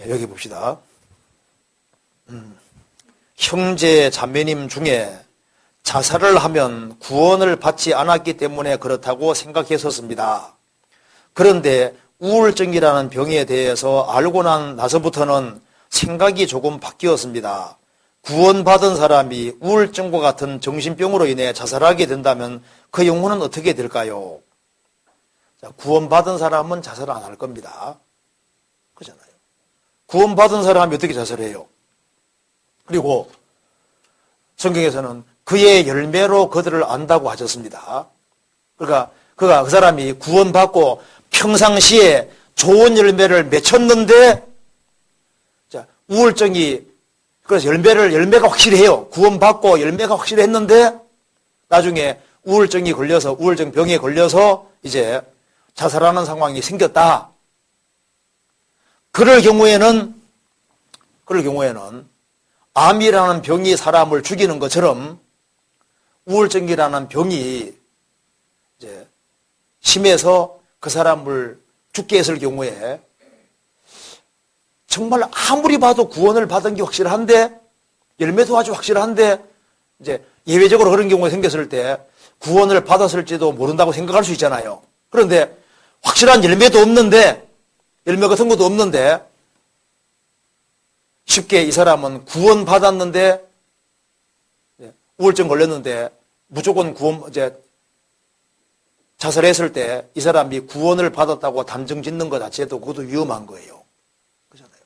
여기 봅시다. 형제 자매님 중에 자살을 하면 구원을 받지 않았기 때문에 그렇다고 생각했었습니다. 그런데 우울증이라는 병에 대해서 알고 나서부터는 생각이 조금 바뀌었습니다. 구원받은 사람이 우울증과 같은 정신병으로 인해 자살하게 된다면 그 영혼은 어떻게 될까요? 자, 구원받은 사람은 자살 안 할 겁니다. 그렇잖아요. 구원받은 사람이 어떻게 자살해요? 그리고 성경에서는 그의 열매로 그들을 안다고 하셨습니다. 그러니까 그 사람이 구원받고 평상시에 좋은 열매를 맺혔는데, 자, 우울증이, 그래서 열매가 확실해요. 구원받고 열매가 확실했는데, 나중에 우울증이 걸려서, 우울증 병에 걸려서 이제 자살하는 상황이 생겼다. 그럴 경우에는 암이라는 병이 사람을 죽이는 것처럼 우울증이라는 병이 이제 심해서 그 사람을 죽게 했을 경우에 정말 아무리 봐도 구원을 받은 게 확실한데, 열매도 아주 확실한데, 이제 예외적으로 그런 경우가 생겼을 때 구원을 받았을지도 모른다고 생각할 수 있잖아요. 그런데 확실한 열매도 없는데, 열매 같은 것도 없는데, 쉽게 이 사람은 구원받았는데, 우울증 걸렸는데, 무조건 자살했을 때 이 사람이 구원을 받았다고 단정 짓는 것 자체도 그것도 위험한 거예요. 그렇잖아요.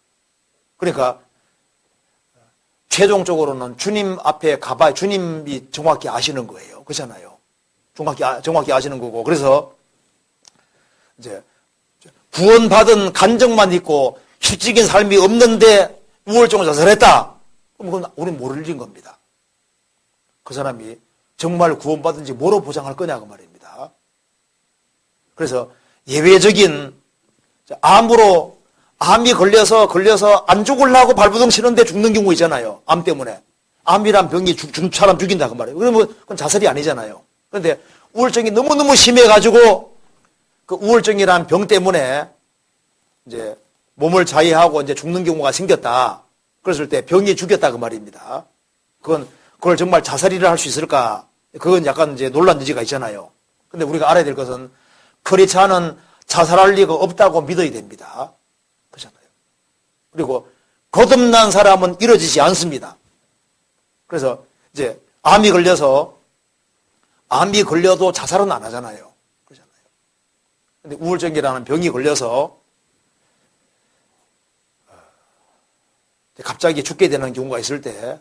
그러니까, 최종적으로는 주님 앞에 가봐야 주님이 정확히 아시는 거예요. 그렇잖아요. 정확히 아시는 거고. 그래서, 이제, 구원받은 간증만 있고 실질적인 삶이 없는데 우울증으로 자살했다. 그럼 그건 우리는 모를 일인 겁니다. 그 사람이 정말 구원받은지 뭐로 보장할 거냐고 말입니다. 그래서 예외적인 암이 걸려서 안 죽으려고 발버둥 치는데 죽는 경우 있잖아요. 암 때문에. 암이란 병이 사람 죽인다 그 말이에요. 그러면 그건 자살이 아니잖아요. 그런데 우울증이 너무너무 심해가지고 그 우울증이라는 병 때문에 이제 몸을 자해하고 이제 죽는 경우가 생겼다. 그랬을 때 병이 죽였다 그 말입니다. 그걸 정말 자살이라 할 수 있을까? 그건 약간 이제 논란 여지가 있잖아요. 근데 우리가 알아야 될 것은 그렇지 않은 자살할 리가 없다고 믿어야 됩니다. 그렇잖아요. 그리고 거듭난 사람은 이루어지지 않습니다. 그래서 이제 암이 걸려도 자살은 안 하잖아요. 근데 우울증이라는 병이 걸려서 갑자기 죽게 되는 경우가 있을 때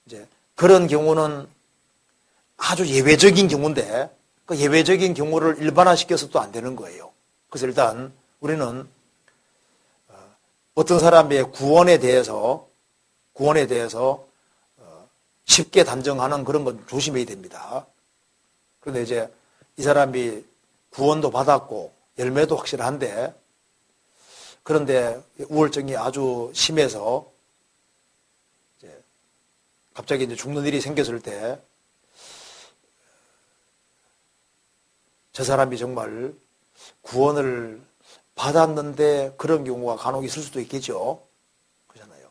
이제 그런 경우는 아주 예외적인 경우인데 그 예외적인 경우를 일반화시켜서 또 안 되는 거예요. 그래서 일단 우리는 어떤 사람의 구원에 대해서 쉽게 단정하는 그런 건 조심해야 됩니다. 그런데 이제 이 사람이 구원도 받았고 열매도 확실한데, 그런데 우울증이 아주 심해서 이제 갑자기 이제 죽는 일이 생겼을 때 저 사람이 정말 구원을 받았는데 그런 경우가 간혹 있을 수도 있겠죠. 그렇잖아요.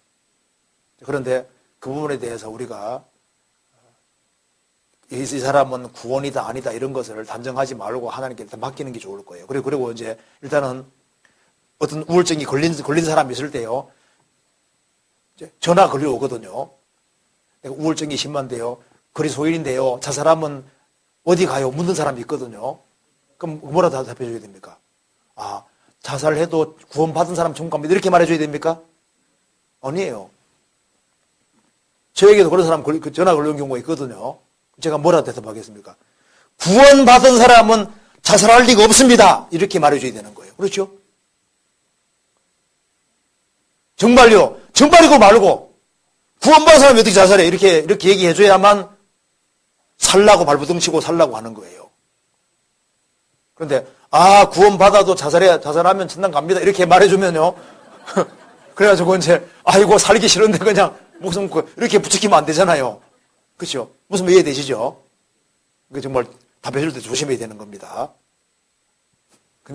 그런데 그 부분에 대해서 우리가 이 사람은 구원이다 아니다 이런 것을 단정하지 말고 하나님께 일단 맡기는 게 좋을 거예요. 그리고 이제 일단은 어떤 우울증이 걸린 사람이 있을 때요, 이제 전화 걸려오거든요. 내가 우울증이 심한데요, 거리 소일인데요, 자살하면 어디 가요? 묻는 사람이 있거든요. 그럼 뭐라 답해줘야 됩니까? 아, 자살해도 구원받은 사람 천국 갑니다 이렇게 말해줘야 됩니까? 아니에요. 저에게도 그런 사람 전화 걸려온 경우가 있거든요. 제가 뭐라 대답하겠습니까? 구원받은 사람은 자살할 리가 없습니다. 이렇게 말해줘야 되는 거예요. 그렇죠? 정말요. 정말이고 말고 구원받은 사람이 어떻게 자살해? 이렇게 얘기해줘야만 살라고 발버둥 치고 살라고 하는 거예요. 그런데 구원받아도 자살하면 천당 갑니다. 이렇게 말해주면요. 그래가지고 이제 아이고 살기 싫은데 그냥 목숨 이렇게 부추기면 안 되잖아요. 그렇죠? 무슨 이해되시죠? 그 정말 답해줄 때 조심해야 되는 겁니다.